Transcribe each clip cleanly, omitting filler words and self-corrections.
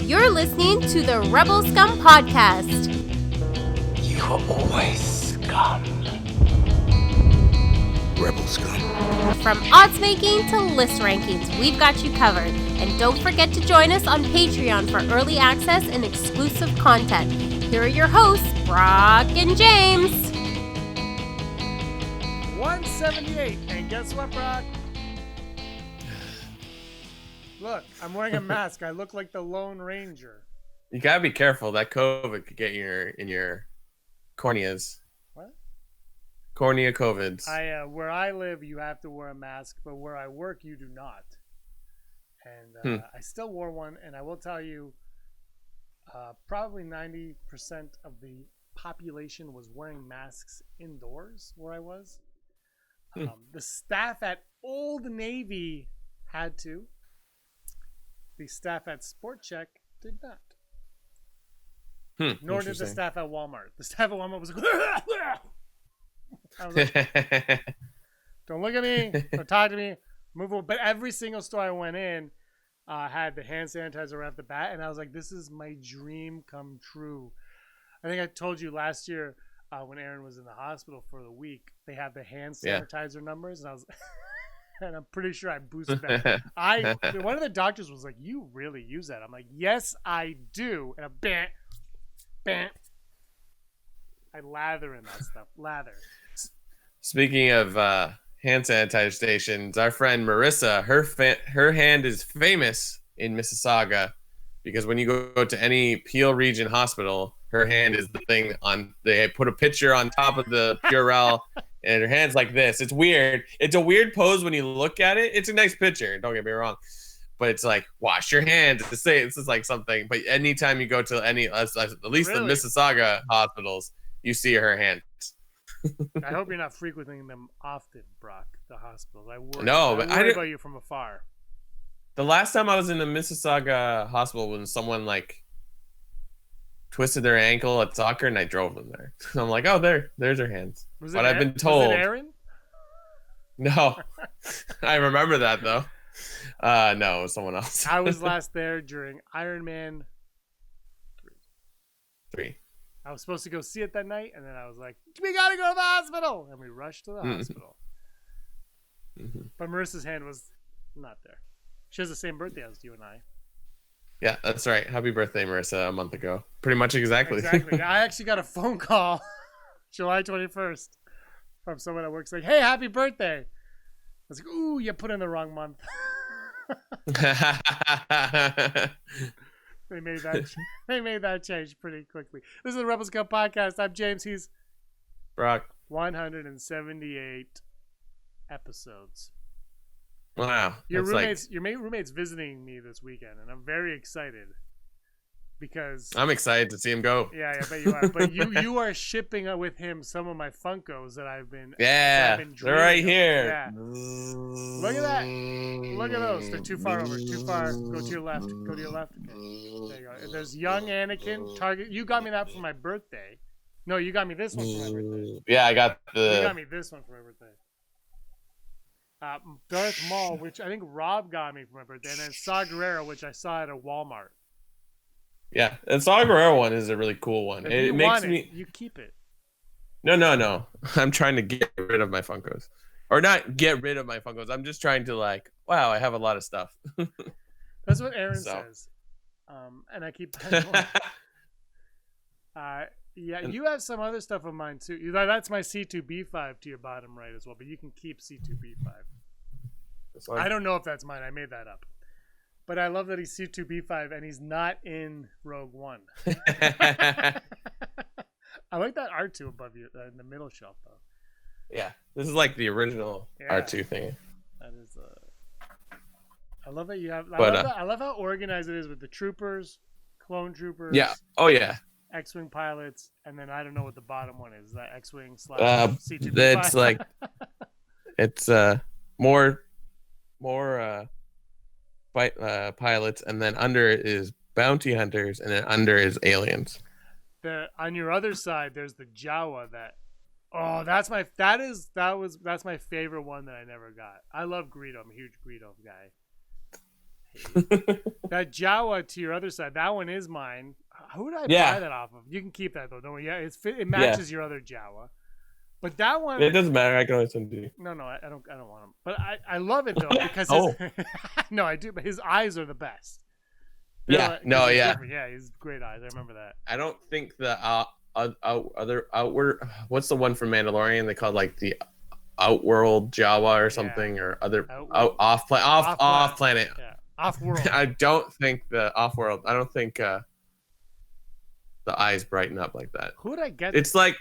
You're listening to the Rebel Scum podcast. You are always scum. Rebel Scum. From odds making to list rankings, we've got you covered. And don't forget to join us on Patreon for early access and exclusive content. Here are your hosts, Brock and James. 178. And guess what, Brock? Look, I'm wearing a mask. I look like the Lone Ranger. You gotta be careful. That COVID could get in your corneas. What? Cornea COVIDs. Where I live, you have to wear a mask, but where I work, you do not. And I still wore one, and I will tell you, probably 90% of the population was wearing masks indoors where I was. The staff at Old Navy had to. The staff at Sport Check did not. Nor did the staff at Walmart. The staff at Walmart was like, I was like, don't look at me, don't talk to me, move on. But every single store I went in had the hand sanitizer right off the bat, and I was like, this is my dream come true. I think I told you last year when Aaron was in the hospital for the week, they have the hand sanitizer numbers, and I was and I'm pretty sure I boosted that. One of the doctors was like, you really use that? I'm like, yes, I do. And bam. I lather in that stuff. Lather. Speaking of hand sanitizer stations, our friend Marissa, her hand is famous in Mississauga because when you go to any Peel Region hospital, her hand is the thing they put a picture on top of the Purell and her hand's like this. It's weird. It's a weird pose when you look at it. It's a nice picture. Don't get me wrong. But it's like, wash your hands. This is like something. But anytime you go to at least the Mississauga hospitals, you see her hand. I hope you're not frequenting them often, Brock, the hospitals. I worry about you from afar. The last time I was in the Mississauga hospital when someone like twisted their ankle at soccer and I drove them there. So I'm like, oh, there's her hands. I've been told. Was it Aaron? No. I remember that though. No, it was someone else. I was last there during Iron Man 3. I was supposed to go see it that night, and then I was like, we gotta go to the hospital, and we rushed to the hospital. Mm-hmm. But Marissa's hand was not there. She has the same birthday as you and I. Yeah, that's right. Happy birthday, Marissa, a month ago. Pretty much exactly. I actually got a phone call July 21st from someone at work saying, hey, happy birthday. I was like, ooh, you put in the wrong month. They made that change pretty quickly. This is the Rebel Scum podcast. I'm James. He's Brock. 178 episodes. Wow. Your roommate's visiting me this weekend, and I'm very excited because I'm excited to see him go. Yeah, I bet you are. But you are shipping with him some of my Funkos that I've been they're right here. Yeah. Look at that. Look at those. They're too far over. Too far. Go to your left. Go to your left. Okay. There you go. There's young Anakin. Target. You got me that for my birthday. No, you got me this one for my birthday. Yeah, I got You got me this one for my birthday. Darth Maul, which I think Rob got me for my birthday, and then Saw Gerrera, which I saw at a Walmart. Yeah, and Saw Gerrera one is a really cool one. It makes me. You keep it. No. I'm trying to get rid of my Funkos, or not get rid of my Funkos. I'm just trying to wow, I have a lot of stuff. That's what Aaron says, and I keep. Yeah, you have some other stuff of mine too. That's my C2B5 to your bottom right as well, but you can keep C2B5. I don't know if that's mine. I made that up. But I love that he's C2B5 and he's not in Rogue One. I like that R2 above you in the middle shelf, though. Yeah, this is like the original R2 thing. That is. I love that you have. I love how organized it is with the troopers, clone troopers. Yeah. Oh yeah. X-wing pilots, and then I don't know what the bottom one is. That X-wing / C2B5. That's like it's more pilots, and then under is bounty hunters, and then under is aliens. On your other side, there's the Jawa. That's my favorite one that I never got. I love Greedo. I'm a huge Greedo guy. That Jawa to your other side, that one is mine. Who did I buy that off of? You can keep that though, don't worry. Yeah, it matches your other Jawa. But that one, it doesn't matter. I can always send you. No, I don't want him. But I love it though because no, I do. But his eyes are the best. Yeah, he's great eyes. I remember that. I don't think the other outward. What's the one from Mandalorian? They called like the Outworld Jawa or something, or other off planet. Yeah, off world. I don't think the off world. I don't think the eyes brighten up like that. Who would I get? It's like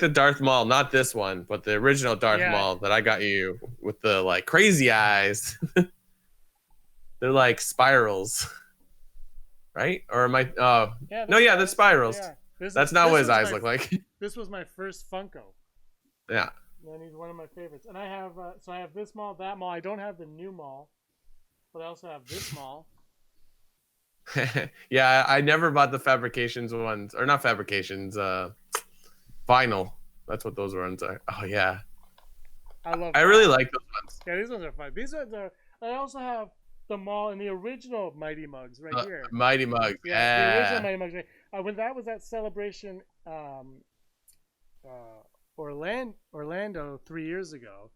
the Darth Maul, not this one, but the original Darth Maul that I got you with the like crazy eyes. They're like spirals, right? Or am I? Oh, yeah, that's spirals. Yeah. That's not what his eyes look like. This was my first Funko. Yeah. And he's one of my favorites. And I have I have this Maul, that Maul. I don't have the new Maul, but I also have this Maul. Yeah, I never bought the fabrications ones, or not fabrications. Vinyl. That's what those ones are. Oh yeah. I really like those ones. Yeah, these ones are fun. These ones are. I also have the Maul in the original Mighty Mugs right here. Mighty Mugs. Yeah, the original Mighty Mugs. Right. When that was at Celebration, Orlando 3 years ago.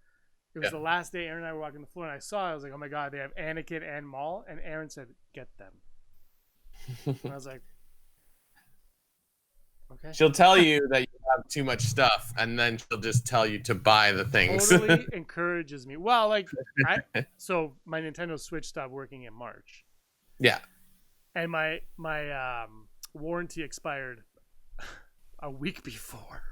It was the last day Aaron and I were walking the floor, and I saw it. I was like, oh my God, they have Anakin and Maul. And Aaron said, get them. And I was like, okay. She'll tell you that you have too much stuff, and then she'll just tell you to buy the things. Totally encourages me. Well, like, so my Nintendo Switch stopped working in March. Yeah. And my warranty expired a week before.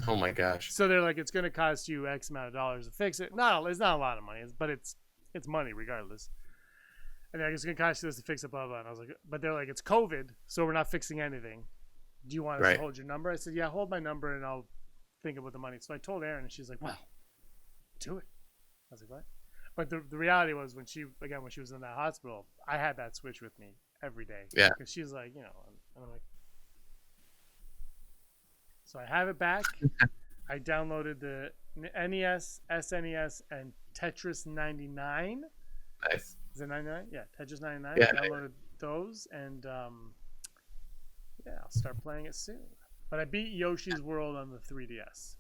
Oh my gosh. So they're like, it's going to cost you X amount of dollars to fix it. No, it's not a lot of money, but it's money regardless. And they're like, it's going to cost you this to fix it, blah, blah. And I was like, but they're like, it's COVID, so we're not fixing anything. Do you want us to hold your number? I said, yeah, hold my number and I'll think about the money. So I told Erin and she's like, well, do it. I was like, what? But the reality was when she was in that hospital, I had that Switch with me every day. Yeah. Because she's like, and I'm like, so I have it back. I downloaded the NES, SNES, and Tetris 99. Nice. Is it 99? Yeah, Tetris 99. Yeah. I downloaded those and I'll start playing it soon. But I beat Yoshi's World on the 3DS.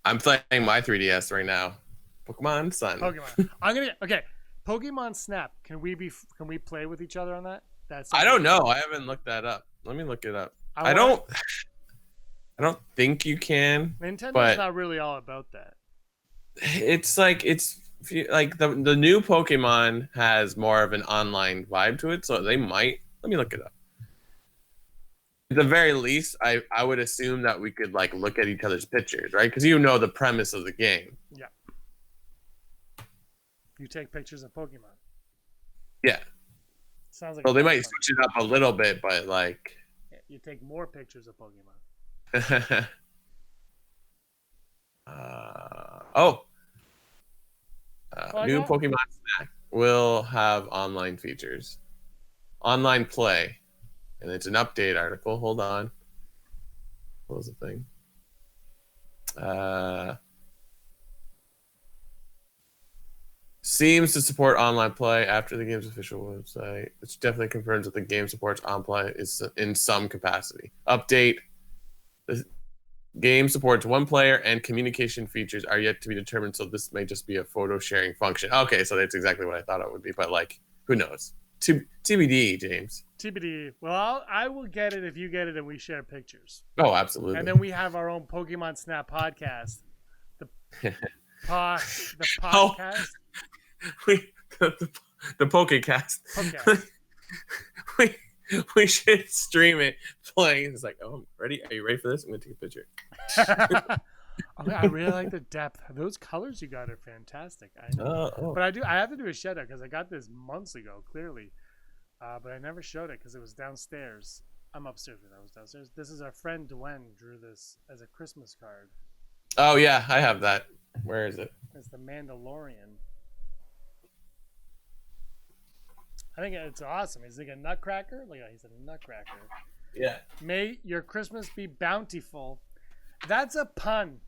I'm playing my 3DS right now. Pokemon Sun. Okay. Pokemon Snap. Can we play with each other on that? I don't know. I haven't looked that up. Let me look it up. I don't think you can. Nintendo's not really all about that. It's like the new Pokemon has more of an online vibe to it, so they might. Let me look it up. At the very least, I would assume that we could like look at each other's pictures, right? Because you know the premise of the game. Yeah. You take pictures of Pokemon. Yeah. Sounds like. Well, they might switch it up a little bit, but like. Yeah, you take more pictures of Pokemon. New Pokemon Snap will have online features, online play, and it's an update article. Hold on, what was the thing? Seems to support online play after the game's official website, which definitely confirms that the game supports on play is in some capacity. Update. The game supports one player and communication features are yet to be determined, so this may just be a photo sharing function. Okay, so that's exactly what I thought it would be, but like, who knows? TBD, James. TBD. Well, I will get it if you get it and we share pictures. Oh, absolutely. And then we have our own Pokemon Snap podcast. The podcast. The Pokecast. Okay. We should stream it playing. It's like, oh, I'm ready. Are you ready for this? I'm gonna take a picture. I really like the depth. Those colors you got are fantastic. I know. But I have to do a shout out because I got this months ago, clearly. But I never showed it because it was downstairs. I'm upstairs when I was downstairs. This is our friend Dwayne drew this as a Christmas card. Oh yeah, I have that. Where is it? It's the Mandalorian. I think it's awesome. He's like a nutcracker. Look, he's a nutcracker. Yeah. May your Christmas be bountiful. That's a pun.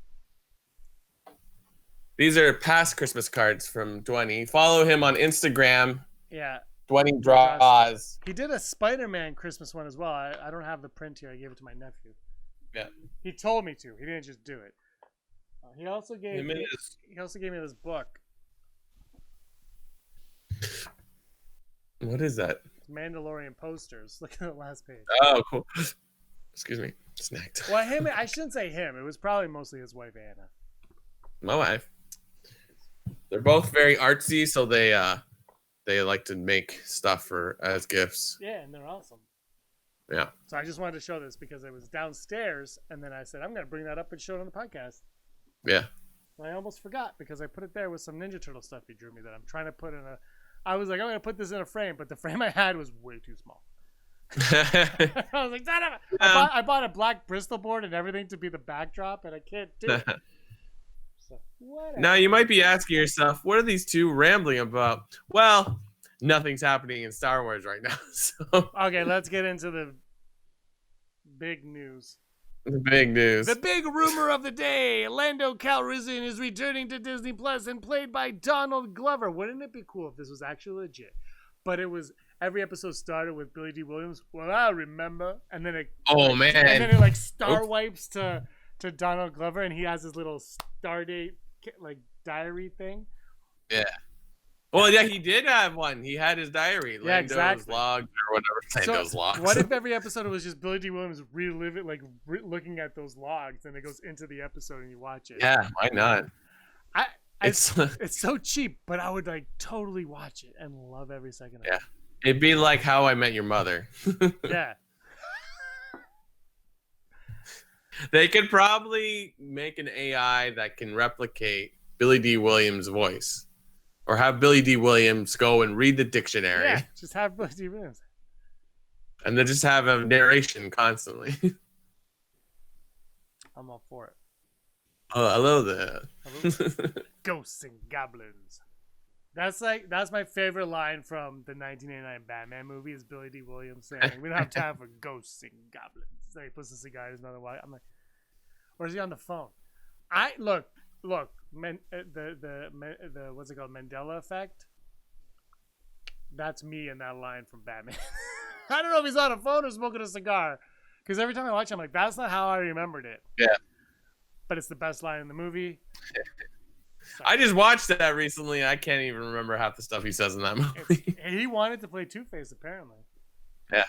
These are past Christmas cards from Dwayne. Follow him on Instagram. Yeah. Dwayne Draws. He did a Spider-Man Christmas one as well. I don't have the print here. I gave it to my nephew. Yeah. He told me to. He didn't just do it. He also gave me this book. What is that? Mandalorian posters. Look at the last page. Oh, cool. Excuse me. Snacked. Well, I shouldn't say him. It was probably mostly his wife, Anna. My wife. They're both very artsy, so they like to make stuff as gifts. Yeah, and they're awesome. Yeah. So I just wanted to show this because it was downstairs, and then I said, I'm going to bring that up and show it on the podcast. Yeah. And I almost forgot because I put it there with some Ninja Turtle stuff he drew me that I'm trying to put in a... I was like, I'm going to put this in a frame, but the frame I had was way too small. I was like, I bought a black Bristol board and everything to be the backdrop, and I can't do it. So, now, you might be asking yourself, what are these two rambling about? Well, nothing's happening in Star Wars right now. So. Okay, let's get into the big news. The big news. The big rumor of the day. Lando Calrissian is returning to Disney Plus and played by Donald Glover. Wouldn't it be cool if this was actually legit? But it was, every episode started with Billy D. Williams. Well, I remember. And then it star wipes to Donald Glover, and he has his little Stardate diary thing. Yeah. Well, yeah, he did have one. He had his diary, Lando's logs or whatever. Lando's logs. What if every episode was just Billy D. Williams reliving, looking at those logs, and it goes into the episode and you watch it? Yeah, why not? It's so cheap, but I would totally watch it and love every second of it. Yeah, it'd be like How I Met Your Mother. Yeah. They could probably make an AI that can replicate Billy D. Williams' voice. Or have Billy D. Williams go and read the dictionary. Yeah, just have Billy D. Williams. And then just have a narration constantly. I'm all for it. Oh, hello there. Ghosts and goblins. That's my favorite line from the 1989 Batman movie is Billy D. Williams saying, "We don't have time for ghosts and goblins." So he puts the cigar in his mouth. I'm like, or is he on the phone? Look. The what's it called? Mandela effect. That's me in that line from Batman. I don't know if he's on a phone or smoking a cigar, because every time I watch it, I'm like, that's not how I remembered it. Yeah. But it's the best line in the movie. So, I just watched that recently. I can't even remember half the stuff he says in that movie. He wanted to play Two-Face, apparently. Yeah.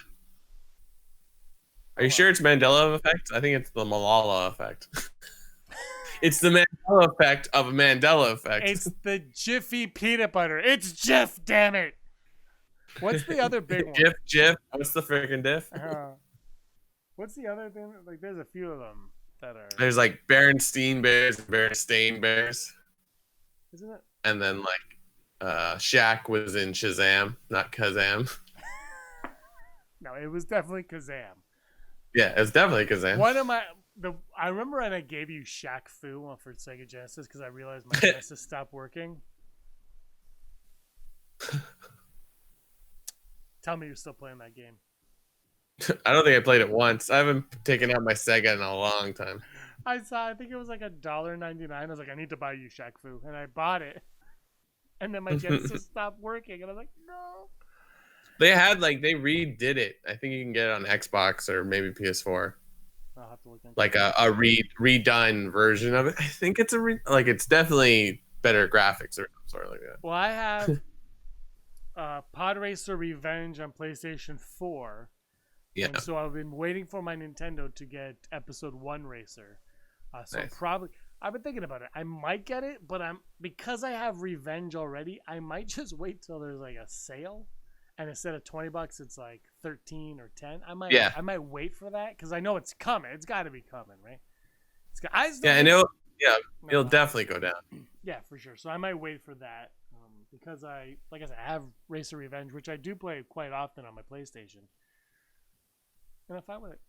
Are you sure it's Mandela effect? I think it's the Malala effect. It's the Mandela effect of a Mandela effect. It's the Jiffy peanut butter. It's Jif, damn it. What's the other big one? Jif. What's the freaking diff? What's the other thing? There's a few of them that are. There's Berenstein Bears and Berenstain Bears. Isn't it? And then Shaq was in Shazam, not Kazam. No, it was definitely Kazam. Yeah, it's definitely Kazam. I remember when I gave you Shaq Fu for Sega Genesis because I realized my Genesis stopped working. Tell me you're still playing that game. I don't think I played it once. I haven't taken out my Sega in a long time. I think it was $1.99. I was like, I need to buy you Shaq Fu, and I bought it. And then my Genesis stopped working, and I was like, no. They had they redid it. I think you can get it on Xbox or maybe PS4. I'll have to look into a redone version of it. I think it's it's definitely better graphics or something like that. Well, I have Pod Racer Revenge on PlayStation 4. Yeah. And so I've been waiting for my Nintendo to get Episode 1 Racer. So nice. I've been thinking about it. I might get it, but because I have Revenge already, I might just wait till there's a sale. And instead of $20, it's 13 or 10. I might wait for that because I know it's coming. It's got to be coming, right? It'll definitely go down. Yeah, for sure. So I might wait for that because I have Racer Revenge, which I do play quite often on my PlayStation, and I'm fine with it.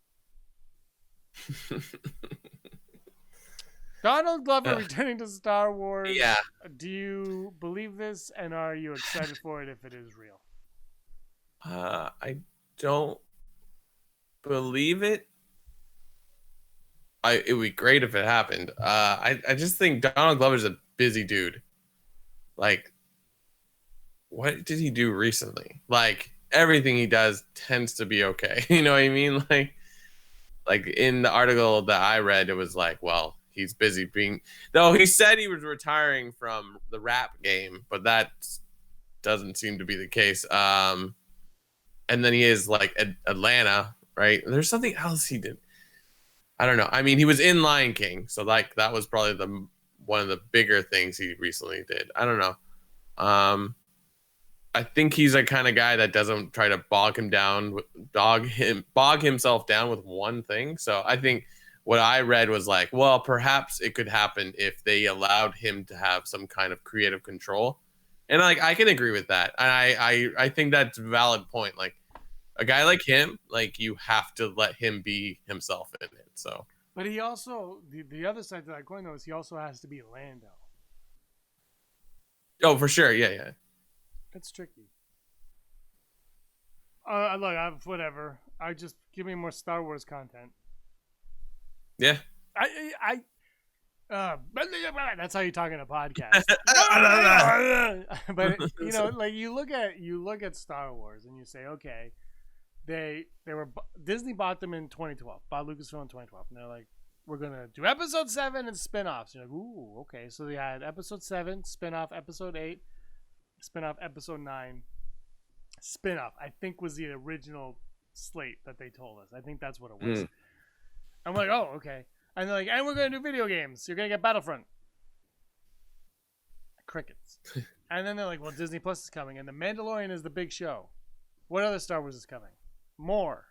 Donald Glover returning to Star Wars. Yeah. Do you believe this, and are you excited for it if it is real? I don't believe it. It would be great if it happened. I just think Donald Glover's a busy dude. Like, what did he do recently? Like, everything he does tends to be okay. You know what I mean? Like in the article that I read, it was like, well, he's busy being. Though he said he was retiring from the rap game, but that doesn't seem to be the case. And then he is like Atlanta, right? There's something else he did. I don't know. I mean, he was in Lion King, so like that was probably the one of the bigger things he recently did. I don't know. I think he's a kind of guy that doesn't try to bog himself down with one thing. So I think what I read was like, well, perhaps it could happen if they allowed him to have some kind of creative control. And like I can agree with that. And I think that's a valid point. Like a guy like him, like you have to let him be himself in it. So But he also the other side to that coin though is he also has to be Lando. oh, for sure. Yeah. That's tricky. Look, whatever. I just give me more Star Wars content. Yeah. That's how you talk in a podcast. But you know, like you look at Star Wars and you say, okay, they were Disney bought them in 2012, bought Lucasfilm in 2012, and they're like, we're gonna do Episode 7 and spin-offs. You're like, ooh, okay. So they had Episode 7 spin-off, Episode 8 spin-off, Episode 9 spin-off. I think was the original slate that they told us. I think that's what it was. I'm like, oh, okay. And they're like, and we're gonna do video games. You're gonna get Battlefront. Crickets. And then they're like, well, Disney Plus is coming, and The Mandalorian is the big show. What other Star Wars is coming? More.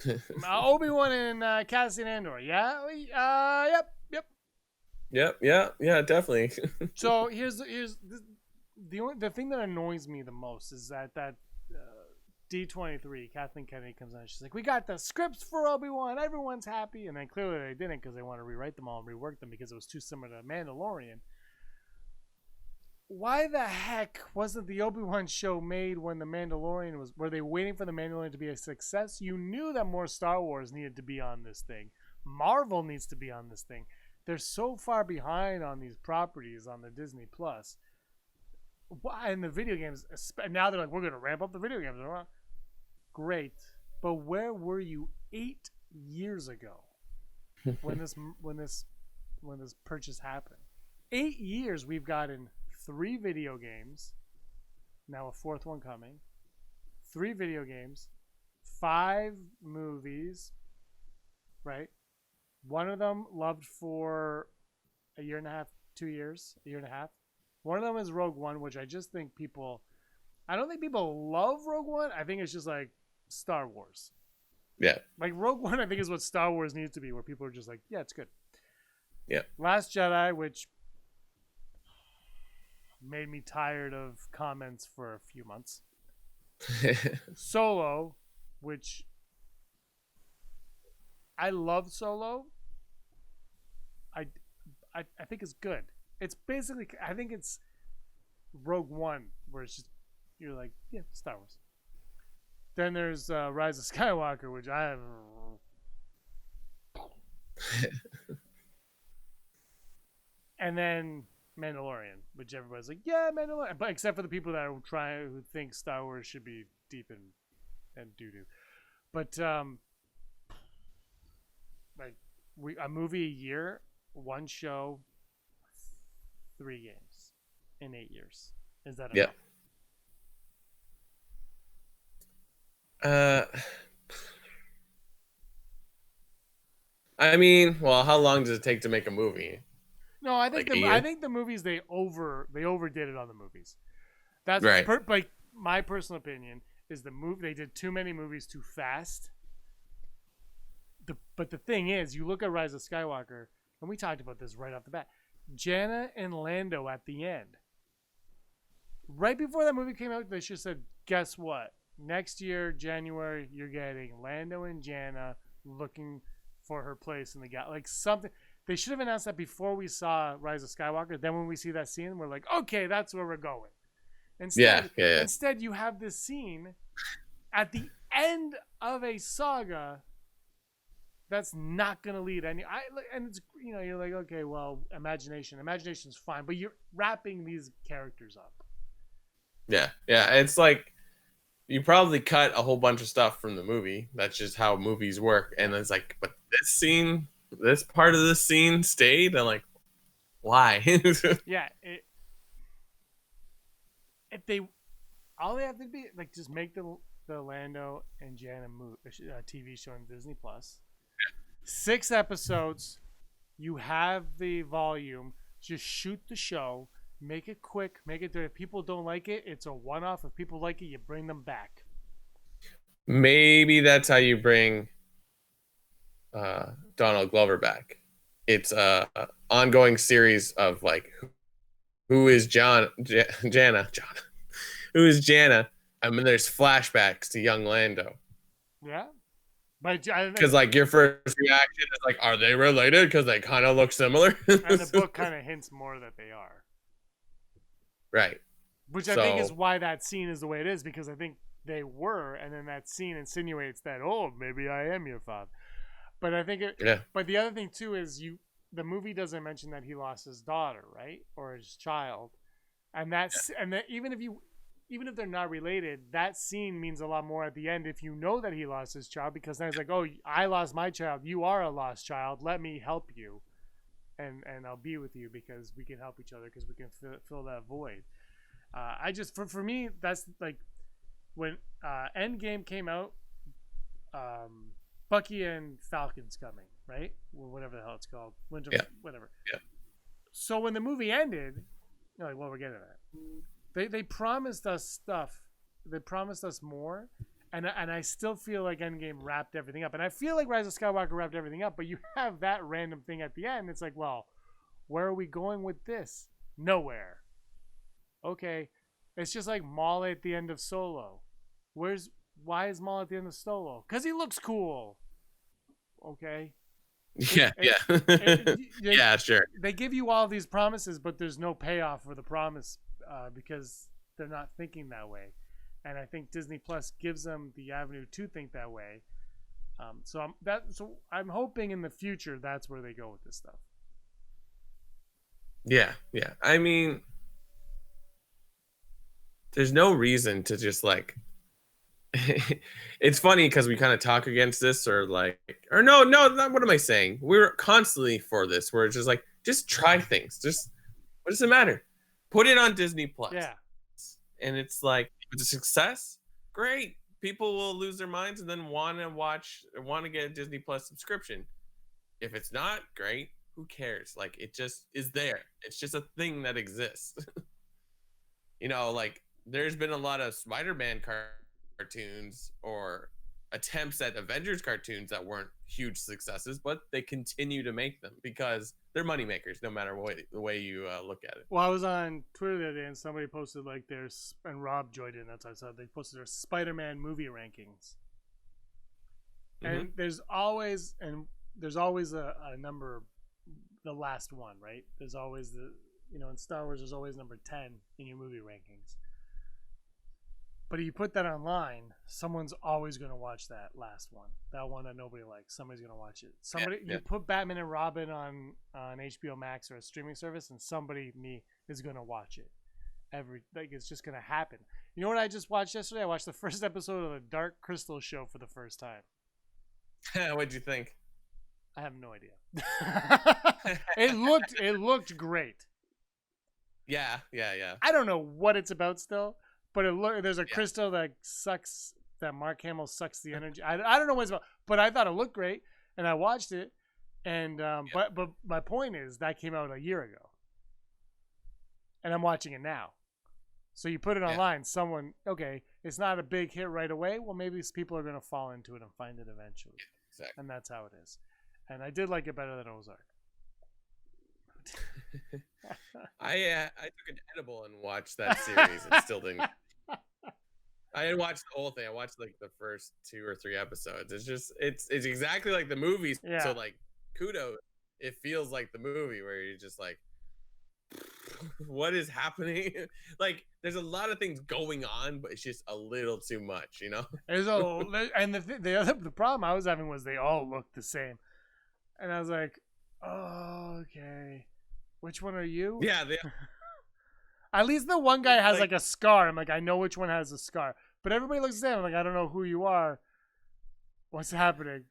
ObiWan and Cassian Andor. Yeah. Yep. Yeah, definitely. So here's the thing that annoys me the most is that D23 Kathleen Kennedy comes on. She's like, we got the scripts for Obi-Wan. Everyone's happy, and then clearly they didn't because they want to rewrite them all and rework them because it was too similar to Mandalorian. Why the heck wasn't the Obi-Wan show made when the Mandalorian was? Were they waiting for the Mandalorian to be a success? You knew that more Star Wars needed to be on this thing. Marvel needs to be on this thing. They're so far behind on these properties on the Disney Plus. Why in the video games? Now they're like, we're going to ramp up the video games. Great, but where were you 8 years ago when this purchase happened? 8 years we've gotten 3 video games, now a 4th one coming. 3 video games, 5 movies, right? One of them loved for a year and a half, 2 years, a year and a half. One of them is Rogue One, which I just think I don't think people love Rogue One. I think it's just like Star Wars. Yeah. Like Rogue One, I think is what Star Wars needs to be, where people are just like, yeah, it's good. Yeah. Last Jedi, which made me tired of comments for a few months. Solo, which I love Solo. I think it's good. It's basically, I think it's Rogue One, where it's just, you're like, yeah, Star Wars. Then there's Rise of Skywalker, which I have. And then Mandalorian, which everybody's like, yeah, Mandalorian. But except for the people that are who think Star Wars should be deep and doo-doo. But like a movie a year, one show, 3 games in 8 years. Is that enough? Yeah. I mean, well, how long does it take to make a movie? No, I think like the movies they overdid it on the movies. That's right. Like my personal opinion is they did too many movies too fast. But the thing is, you look at Rise of Skywalker, and we talked about this right off the bat. Janna and Lando at the end. Right before that movie came out, they should have said, guess what? Next year, January, you're getting Lando and Janna looking for her place in the galaxy. Like something. They should have announced that before we saw Rise of Skywalker. Then when we see that scene, we're like, okay, that's where we're going. Instead, you have this scene at the end of a saga that's not gonna lead any. And it's you're like, okay, well, imagination's fine, but you're wrapping these characters up. Yeah, it's like you probably cut a whole bunch of stuff from the movie. That's just how movies work. And it's like, but this part of the scene stayed. I'm like, why? Yeah, if they, all they have to be like, just make the Lando and Jana TV show on Disney Plus. 6 episodes. You have the volume. Just shoot the show. Make it quick. Make it. If people don't like it, it's a one-off. If people like it, you bring them back. Maybe that's how you bring Donald Glover back. It's a ongoing series of like, who is Jana? Who is Jana? I mean, there's flashbacks to young Lando. Yeah. Because like your first reaction is like, are they related? Because they kind of look similar. And the book kind of hints more that they are. Right. Which I think is why that scene is the way it is, because I think they were, and then that scene insinuates that, oh, maybe I am your father. But I think But the other thing too is the movie doesn't mention that he lost his daughter, right, or his child, and even if they're not related, that scene means a lot more at the end if you know that he lost his child, because then it's like, oh, I lost my child, you are a lost child, let me help you, and I'll be with you because we can help each other, because we can fill that void. I just for me, that's like when Endgame came out, Bucky and Falcon's coming, right? Well, whatever the hell it's called, Winter, whatever. Yeah. So when the movie ended, you're like, well, we're getting that. They promised us stuff. They promised us more, and I still feel like Endgame wrapped everything up, and I feel like Rise of Skywalker wrapped everything up. But you have that random thing at the end. It's like, well, where are we going with this? Nowhere. Okay, it's just like Maul at the end of Solo. Why is Maul at the end of Solo? Because he looks cool. Okay. Yeah. Yeah, sure. They give you all these promises, but there's no payoff for the promise because they're not thinking that way. And I think Disney Plus gives them the avenue to think that way. So I'm hoping in the future that's where they go with this stuff. Yeah. I mean, there's no reason to just like. It's funny because we kind of talk against this, or no, not, what am I saying? We're constantly for this. Where it's just like, just try things. Just, what does it matter? Put it on Disney Plus. Yeah. And it's like, if it's a success, great. People will lose their minds and then want to get a Disney Plus subscription. If it's not, great. Who cares? Like, it just is there. It's just a thing that exists. Like, there's been a lot of Spider-Man cartoons or attempts at Avengers cartoons that weren't huge successes, but they continue to make them because they're money makers no matter the way you look at it. Well, I was on Twitter the other day and somebody posted like and Rob joined in, that's what I said, they posted their Spider-Man movie rankings. Mm-hmm. And there's always a number, the last one, right? There's always in Star Wars there's always number 10 in your movie rankings. But if you put that online, someone's always going to watch that last one. That one that nobody likes. Somebody's going to watch it. You put Batman and Robin on HBO Max or a streaming service, and me is going to watch it. It's just going to happen. You know what I just watched yesterday? I watched the first episode of the Dark Crystal show for the first time. What'd you think? I have no idea. It looked great. Yeah. I don't know what it's about still. But there's a crystal that Mark Hamill sucks the energy. I don't know what it's about, but I thought it looked great, and I watched it. And but my point is that came out a year ago, and I'm watching it now. So you put it online. It's not a big hit right away. Well, maybe people are going to fall into it and find it eventually. Yeah, exactly. And that's how it is. And I did like it better than Ozark. I took an edible and watched that series and still didn't. I didn't watch the whole thing. I watched like the first 2 or 3 episodes. It's exactly like the movies. Yeah. So like, kudos. It feels like the movie where you're just like, what is happening? Like, there's a lot of things going on, but it's just a little too much, you know? And the problem I was having was they all looked the same, and I was like, oh, okay, which one are you? Yeah, At least the one guy has like a scar. I'm like, I know which one has a scar, but everybody looks the same. I'm like, I don't know who you are. What's happening?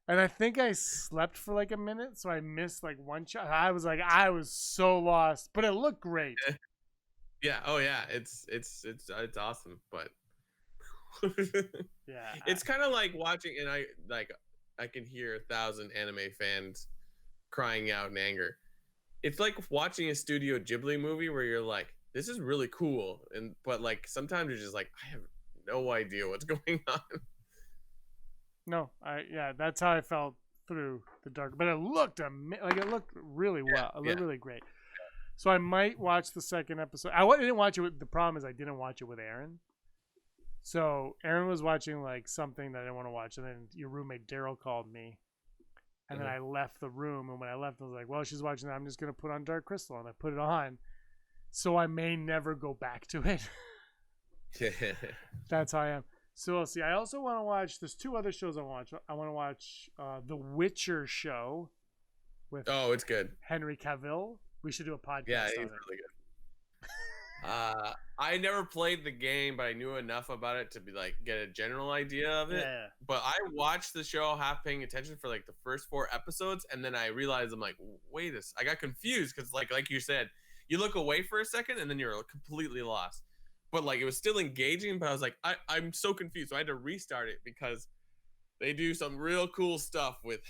And I think I slept for like a minute, so I missed like one shot. I was so lost, but it looked great. yeah. Oh yeah, it's awesome, but yeah, it's kind of like watching, and I can hear 1,000 anime fans crying out in anger. It's like watching a Studio Ghibli movie where you're like, this is really cool, but like sometimes you're just like, I have no idea what's going on. No, that's how I felt through the dark. But it looked it looked really well. It looked really great. So I might watch the second episode. I didn't watch it. The problem is I didn't watch it with Aaron. So Aaron was watching like something that I didn't want to watch, and then your roommate Daryl called me, and then I left the room. And when I left, I was like, "Well, she's watching that. I'm just gonna put on Dark Crystal," and I put it on. So I may never go back to it. That's how I am. So we'll see. I also want to watch. There's 2 other shows I want to watch. I want to watch The Witcher show with it's good. Henry Cavill. We should do a podcast. Yeah, he's on really good. I never played the game, but I knew enough about it to be like get a general idea of it. Yeah. But I watched the show half paying attention for like the first 4 episodes, and then I realized I'm like, wait a. I got confused because like you said, you look away for a second and then you're completely lost. But like it was still engaging, but I was like, I'm so confused. So I had to restart it because they do some real cool stuff with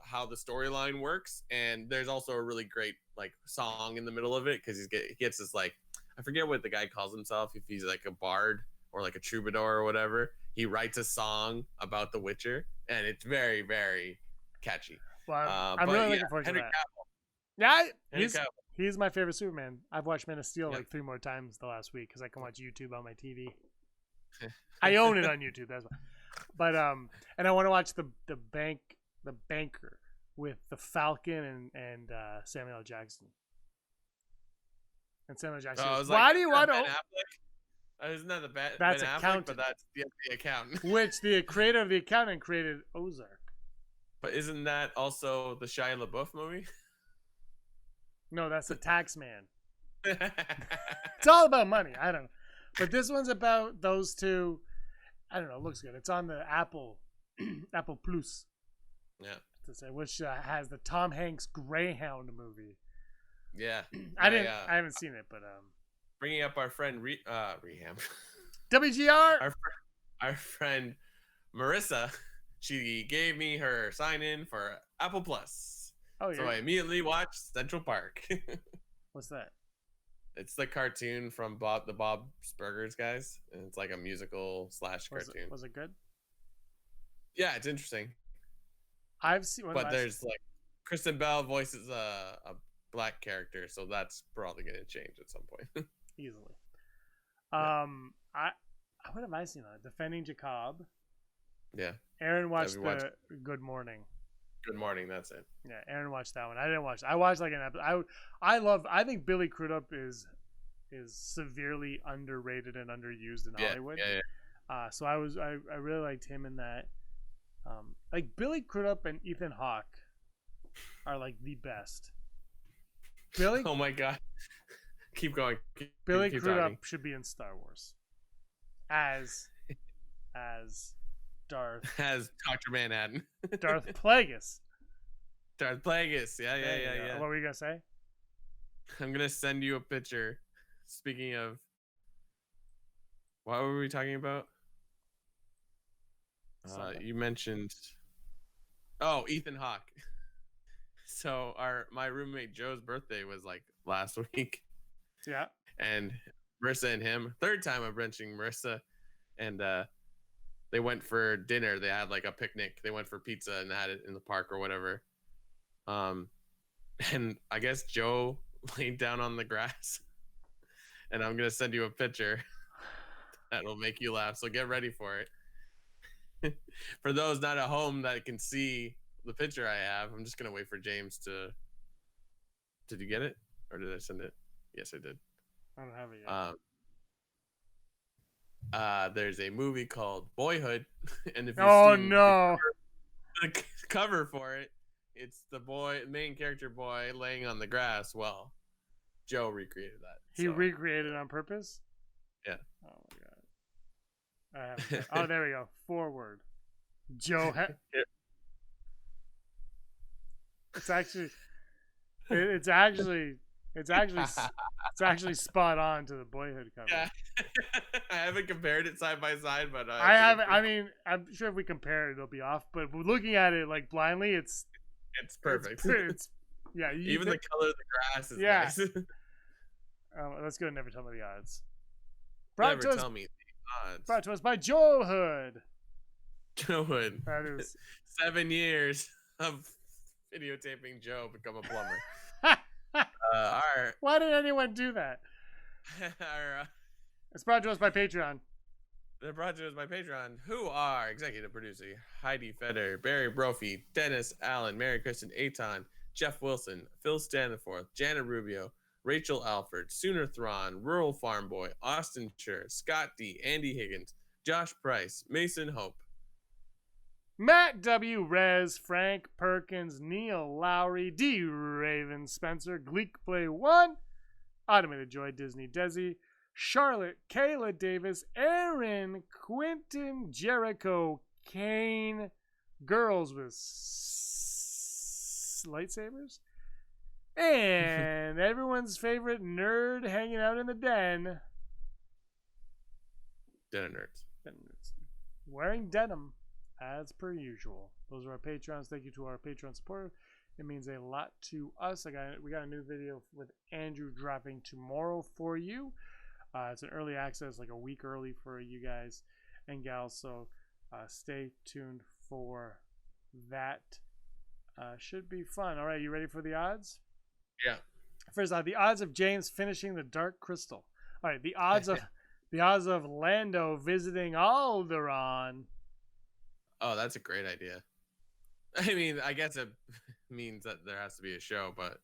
how the storyline works, and there's also a really great like song in the middle of it because he gets this like, I forget what the guy calls himself, if he's like a bard or like a troubadour or whatever. He writes a song about The Witcher, and it's very, very catchy. Well, I'm really looking forward to that. Yeah, he's my favorite Superman. I've watched Man of Steel like 3 more times the last week because I can watch YouTube on my TV. I own it on YouTube. That's why. But and I want to watch the Banker with the Falcon and Samuel L. Jackson. And Samuel L. Jackson. Why do you want to? Isn't that the bad? That's Ben accountant. Affleck, but that's the accountant. Which the creator of the accountant created Ozark. But isn't that also the Shia LaBeouf movie? No, that's the tax man. It's all about money. I don't know. But this one's about those 2. I don't know. It looks good. It's on the Apple Plus. Yeah. To say, which has the Tom Hanks Greyhound movie. Yeah. I haven't seen it, but bringing up our friend Reham. WGR. Our friend Marissa, she gave me her sign in for Apple Plus. Oh, yeah. So I immediately watched Central Park. What's that? It's the cartoon from the Bob's Burgers guys, and it's like a musical / cartoon. Was it good? Yeah, it's interesting. I've seen, but there's like Kristen Bell voices a black character, so that's probably gonna change at some point. Easily. Yeah. What have I seen on it? Defending Jacob. Yeah. Aaron watched the Good Morning. Good Morning, that's it. Yeah, Aaron watched that one. I didn't watch it. I watched like an episode. I think Billy Crudup is severely underrated and underused in Hollywood. Yeah. So I really liked him in that. Like Billy Crudup and Ethan Hawke are like the best. Billy. Oh my god. Keep going. Billy Crudup should be in Star Wars. As Darth. As Dr. Manhattan. Darth Plagueis. Darth Plagueis. Yeah. What were you gonna say? I'm gonna send you a picture. Speaking of, what were we talking about? You mentioned, Ethan Hawke. So my roommate Joe's birthday was like last week. Yeah. And Marissa and him, 3rd time I'm mentioning Marissa, and they went for dinner. They had like a picnic. They went for pizza and had it in the park or whatever. And I guess Joe laid down on the grass. And I'm gonna send you a picture that'll make you laugh. So get ready for it. For those not at home that can see the picture I have, I'm just gonna wait for James to. Did you get it, or did I send it? Yes, I did. I don't have it yet. There's a movie called Boyhood, and if you've Oh seen no! the cover for it, it's the main character boy laying on the grass. Well, Joe recreated that. He recreated it on purpose? Yeah. Oh my god. I haven't got... Oh, there we go. Forward. Joe. It's actually. It's actually spot on to the Boyhood cover. Yeah. I haven't compared it side by side, but I haven't. I mean, I'm sure if we compare it, it'll be off. But looking at it like blindly, it's perfect. Yeah. Even the color of the grass is nice. Let's go. Never tell me the odds. Never tell me the odds. Brought to us by Joe Hood. Joe Hood. That is 7 years of videotaping Joe become a plumber. Why did anyone do that? It's brought to us by Patreon. They're brought to us by Patreon, who are executive producer Heidi Feder, Barry Brophy, Dennis Allen, Mary Kristen Aton, Jeff Wilson, Phil Staniforth, Janet Rubio, Rachel Alford, Sooner Thrawn, Rural Farm Boy, Austin Schur, Scott D, Andy Higgins, Josh Price, Mason Hope, Matt W. Rez, Frank Perkins, Neil Lowry, D. Raven Spencer, Gleek Play 1, Automated Joy, Disney Desi, Charlotte, Kayla Davis, Aaron, Quentin, Jericho, Kane, Girls with Lightsabers, and everyone's favorite nerd hanging out in the den. Den Nerds. Wearing denim. As per usual. Those are our Patrons. Thank you to our Patreon supporter. It means a lot to us. We got a new video with Andrew dropping tomorrow for you. It's an early access, like a week early for you guys and gals. So stay tuned for that. Should be fun. All right, you ready for the odds? Yeah. First off, the odds of James finishing the Dark Crystal. All right, the odds of Lando visiting Alderaan. Oh, that's a great idea. I mean, I guess it means that there has to be a show, but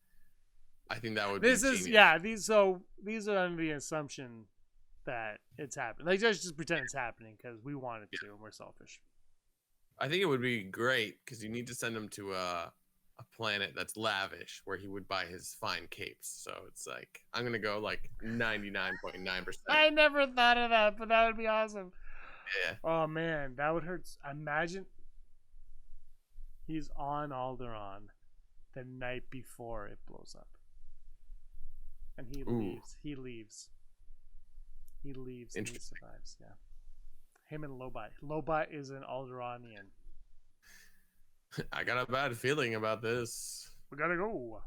I think that would be genius. These are under the assumption that it's happening. Like, just pretend it's happening because we want it to, and we're selfish. I think it would be great because you need to send him to a planet that's lavish where he would buy his fine capes. So it's like, I'm going to go like 99.9%. I never thought of that, but that would be awesome. Yeah. Oh man, that would hurt. Imagine he's on Alderaan the night before it blows up, and he leaves. He leaves, and he survives. Yeah, him and Lobot. Lobot is an Alderaanian. I got a bad feeling about this. We gotta go.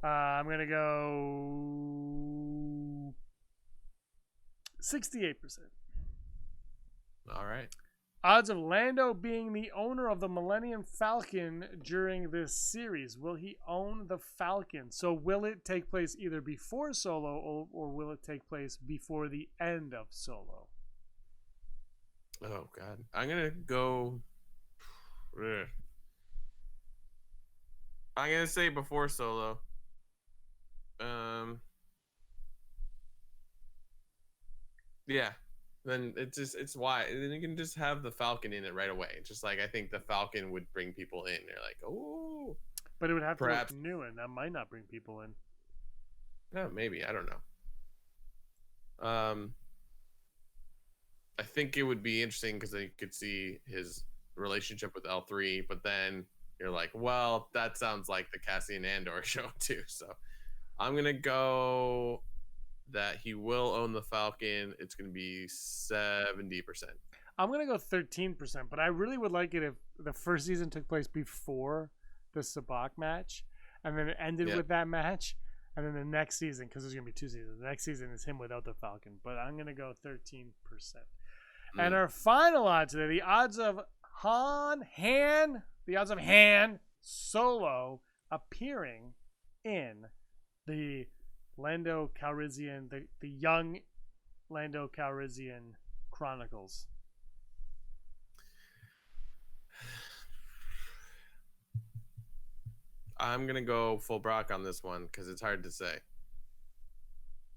I'm gonna go 68%. All right. Odds of Lando being the owner of the Millennium Falcon during this series. Will he own the Falcon? So will it take place either before Solo or will it take place before the end of Solo? Oh, God. I'm going to go... I'm going to say before Solo. Yeah. Then it's why. Then you can just have the Falcon in it right away. Just like I think the Falcon would bring people in. They're like, oh. But it would have to look new, and that might not bring people in. No, maybe. I don't know. I think it would be interesting because you could see his relationship with L3, but then you're like, well, that sounds like the Cassian Andor show too. So I'm gonna go that he will own the Falcon. It's gonna be 70%. I'm gonna go 13%, but I really would like it if the first season took place before the Sabacc match, and then it ended with that match, and then the next season, because there's gonna be 2 seasons, the next season is him without the Falcon. But I'm gonna go 13%. And our final odd today, the odds of Han Solo appearing in the Lando Calrissian, the young Lando Calrissian Chronicles. I'm gonna go full Brock on this one because it's hard to say.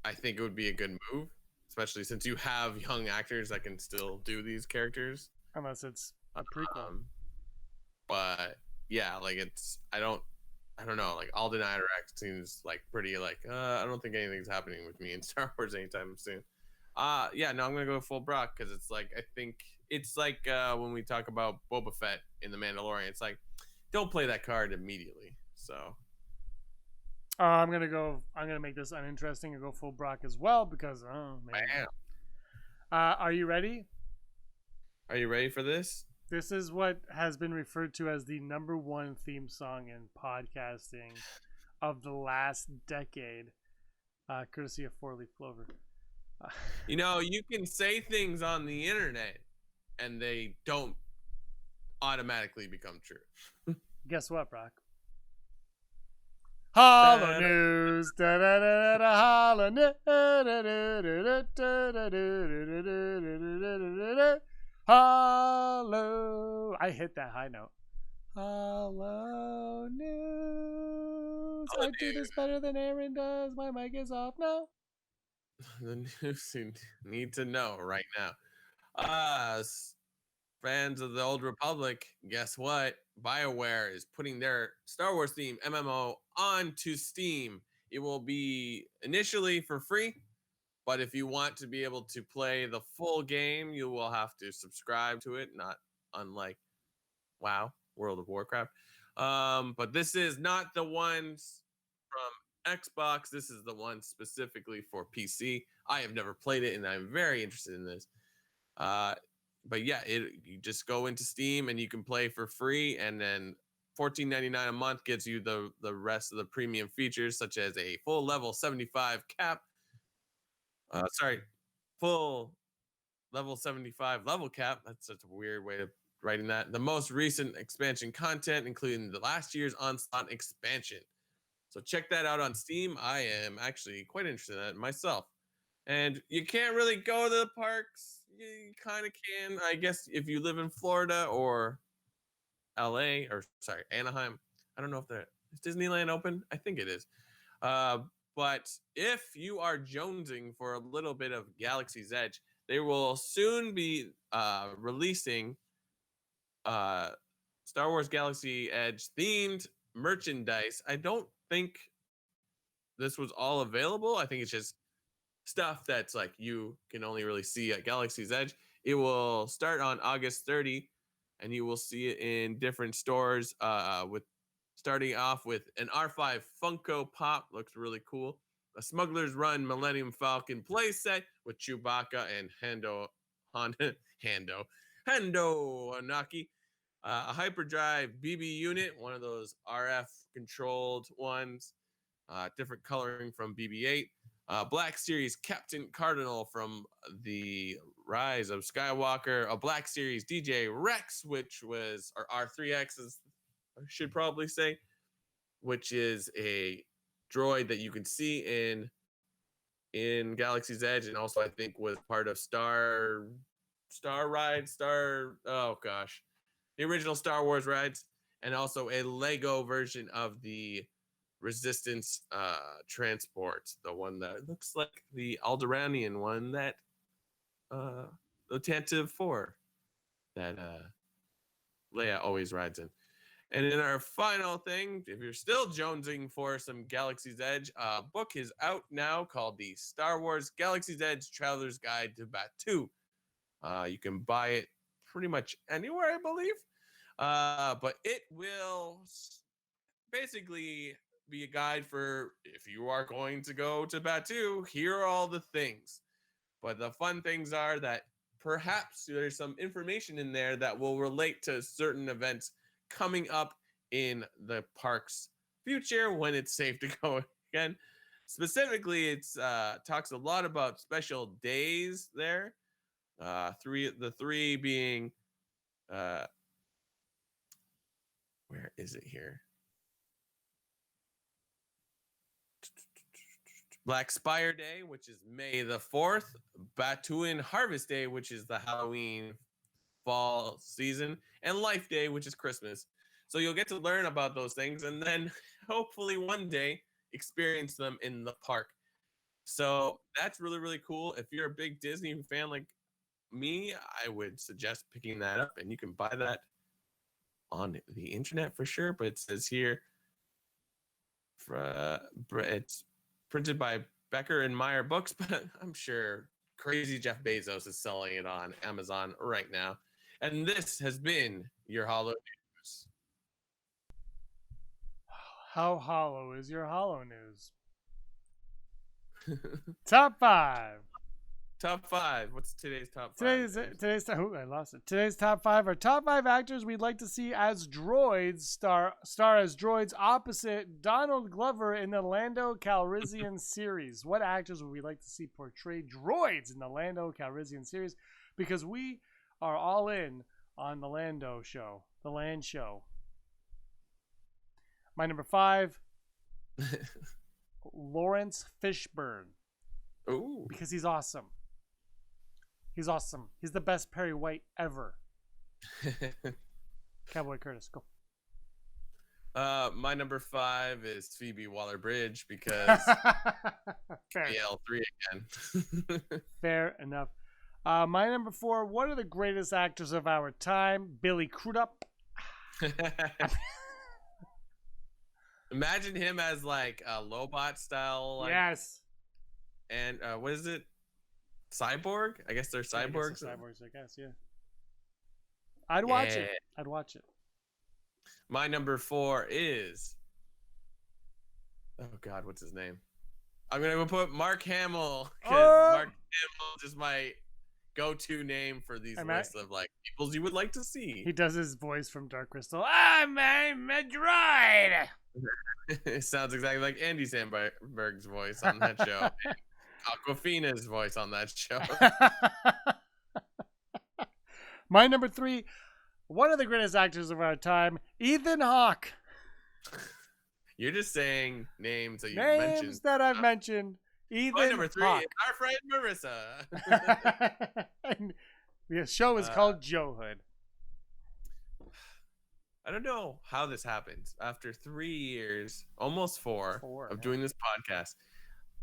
I think it would be a good move, especially since you have young actors that can still do these characters. Unless it's a prequel. But yeah, like I don't know. Like Alden Ehrenreich seems like pretty like I don't think anything's happening with me in Star Wars anytime soon. Yeah, no, I'm gonna go full Brock because it's like I think it's like when we talk about Boba Fett in The Mandalorian, it's like don't play that card immediately. So I'm gonna make this uninteresting and go full Brock as well because man. bam. Are you ready? Are you ready for this? This is what has been referred to as the #1 theme song in podcasting of the last decade, courtesy of 4-Leaf Clover. You know, you can say things on the internet and they don't automatically become true. Guess what, Brock? Hollow news. Hollow news. Hollow. I hit that high note. Hollow news. I do this better than Aaron does. My mic is off now. The news you need to know right now. Fans of the Old Republic, guess what? BioWare is putting their Star Wars theme MMO onto Steam. It will be initially for free, but if you want to be able to play the full game, you will have to subscribe to it, not unlike WoW, World of Warcraft. But this is not the ones from Xbox. This is the one specifically for PC. I have never played it, and I'm very interested in this. But yeah, you just go into Steam and you can play for free, and then $14.99 a month gets you the rest of the premium features, such as a full level 75 cap. Full level 75 level cap. That's such a weird way of writing that. The most recent expansion content, including the last year's Onslaught expansion. So check that out on Steam. I am actually quite interested in that myself. And you can't really go to the parks. You kind of can, I guess, if you live in Florida or Anaheim. I don't know if is Disneyland open. I think it is. But if you are jonesing for a little bit of Galaxy's Edge, they will soon be releasing Star Wars Galaxy Edge themed merchandise. I don't think this was all available. I think it's just stuff that's like you can only really see at Galaxy's Edge. It will start on August 30, and you will see it in different stores. With starting off with an R5 Funko Pop, looks really cool. A Smuggler's Run Millennium Falcon playset with Chewbacca and Hando Anaki. A Hyperdrive BB unit, one of those RF controlled ones. Different coloring from BB-8. Black Series Captain Cardinal from the Rise of Skywalker. A Black Series DJ Rex, which was, or R3X, as I should probably say, which is a droid that you can see in Galaxy's Edge, and also I think was part of the original Star Wars rides, and also a Lego version of the Resistance transport, the one that looks like the Alderaanian one that the Tantive 4 that Leia always rides in. And in our final thing, if you're still jonesing for some Galaxy's Edge, a book is out now called the Star Wars Galaxy's Edge Traveler's Guide to Batuu. You can buy it pretty much anywhere, I believe. But it will basically be a guide for if you are going to go to Batuu, here are all the things. But the fun things are that perhaps there's some information in there that will relate to certain events coming up in the park's future when it's safe to go again. Specifically, it's talks a lot about special days there. The three being where is it here? Black Spire Day, which is May the 4th. Batuuan Harvest Day, which is the Halloween fall season. And Life Day, which is Christmas. So you'll get to learn about those things. And then hopefully one day experience them in the park. So that's really, really cool. If you're a big Disney fan like me, I would suggest picking that up, and you can buy that on the internet for sure. But it says here, it's printed by Becker and Meyer Books, but I'm sure crazy Jeff Bezos is selling it on Amazon right now. And this has been your Hollow News. How hollow is your hollow news? Top 5. Top 5. What's today's top 5? I lost it. Today's top 5 are top 5 actors we'd like to see as droids star as droids opposite Donald Glover in the Lando Calrissian series. What actors would we like to see portray droids in the Lando Calrissian series? Because we are all in on the Lando show, the Land show. My number 5, Lawrence Fishburne. Ooh. Because he's awesome. He's awesome. He's the best Perry White ever. Cowboy Curtis, go. My number 5 is Phoebe Waller-Bridge because BL3 again. Fair enough. My number 4, one of the greatest actors of our time, Billy Crudup. Imagine him as like a Lobot style. Like, yes. And what is it? Cyborg? I guess they're cyborgs. Cyborgs, I guess, yeah. I'd watch it. I'd watch it. My number 4 is, oh God, what's his name? I'm gonna put Mark Hamill because Mark Hamill is my go-to name for these lists of like people you would like to see. He does his voice from Dark Crystal. I'm a droid. It sounds exactly like Andy Samberg's voice on that show. Aquafina's voice on that show. My number 3, one of the greatest actors of our time, Ethan Hawke. You're just saying names that you mentioned. Names that I've mentioned. Ethan My number 3 Hawke. is our friend Marissa. And the show is called Joehood. I don't know how this happens. After 3 years, almost 4 of doing this podcast,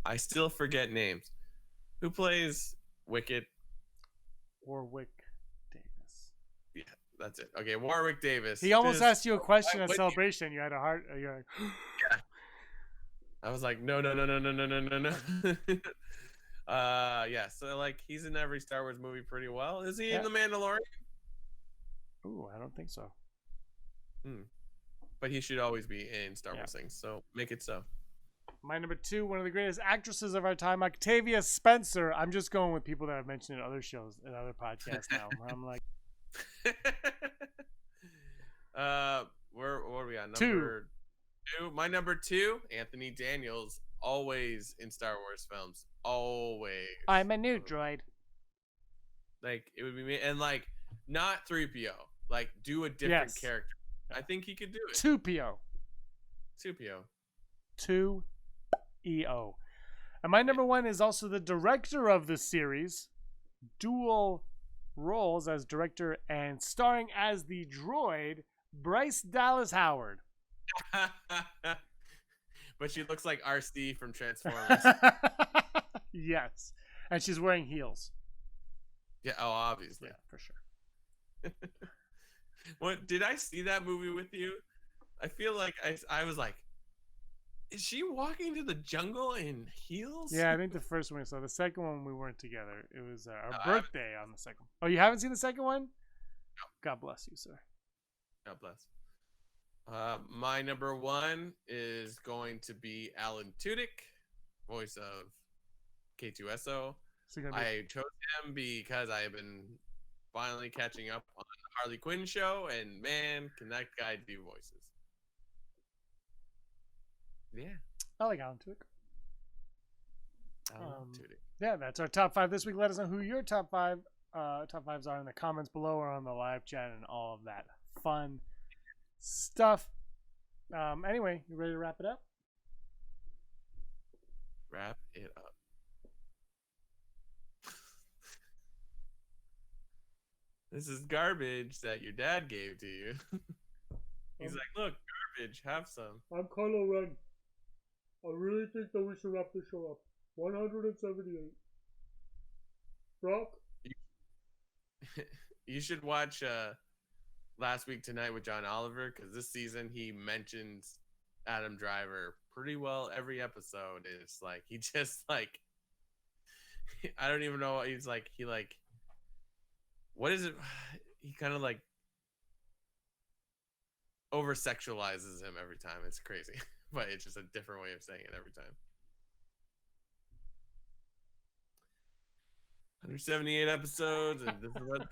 I still forget names. Who plays Wicket? Warwick Davis. Yeah, that's it. Okay, Warwick Davis. He almost asked you a question at Celebration. You had a heart. You're like, yeah. I was like, no. Yeah. So like, he's in every Star Wars movie pretty well. Is he in The Mandalorian? Ooh, I don't think so. But he should always be in Star Wars things. So make it so. My number 2, one of the greatest actresses of our time, Octavia Spencer. I'm just going with people that I've mentioned in other shows and other podcasts now. I'm like, where are we at? Number 2. My number 2, Anthony Daniels, always in Star Wars films. Always. I'm a new droid. Like, it would be me. And like, not 3PO. Like, do a different character. I think he could do it. 2PO. 2PO. 2EO. And my number 1 is also the director of the series. Dual roles as director and starring as the droid, Bryce Dallas Howard. But she looks like RC from Transformers. Yes. And she's wearing heels. Yeah, oh, obviously. Yeah, for sure. What did I see that movie with you? I feel like I was like, is she walking to the jungle in heels? Yeah, I think the first one we saw. The second one we weren't together. It was our birthday on the second. Oh, you haven't seen the second one? No. God bless you, sir. God bless. My number 1 is going to be Alan Tudyk, voice of K2SO. I chose him because I have been finally catching up on the Harley Quinn show, and man, can that guy do voices. Yeah. I like Alan Tudyk. Alan Tudyk. Yeah, that's our top 5 this week. Let us know who your top 5 top 5s are in the comments below or on the live chat and all of that fun stuff. Anyway, you ready to wrap it up? Wrap it up. This is garbage that your dad gave to you. He's like, look, garbage. Have some. I'm Kylo Ren. I really think that we should wrap this show up. 178. Brock? You should watch Last Week Tonight with John Oliver, because this season he mentions Adam Driver pretty well every episode. It's like he just like I don't even know what he's like. He like what is it? He kind of like over sexualizes him every time. It's crazy, but it's just a different way of saying it every time. 178 episodes, and this is what.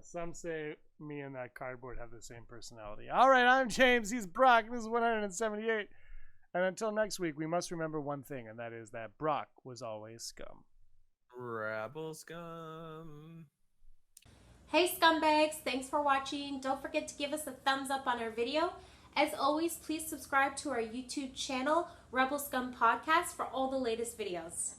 Some say me and that cardboard have the same personality. All right, I'm James. He's Brock. This is 178. And until next week, we must remember one thing, and that is that Brock was always scum. Rabble scum. Hey scumbags, thanks for watching. Don't forget to give us a thumbs up on our video. As always, please subscribe to our YouTube channel, Rebel Scum Podcast, for all the latest videos.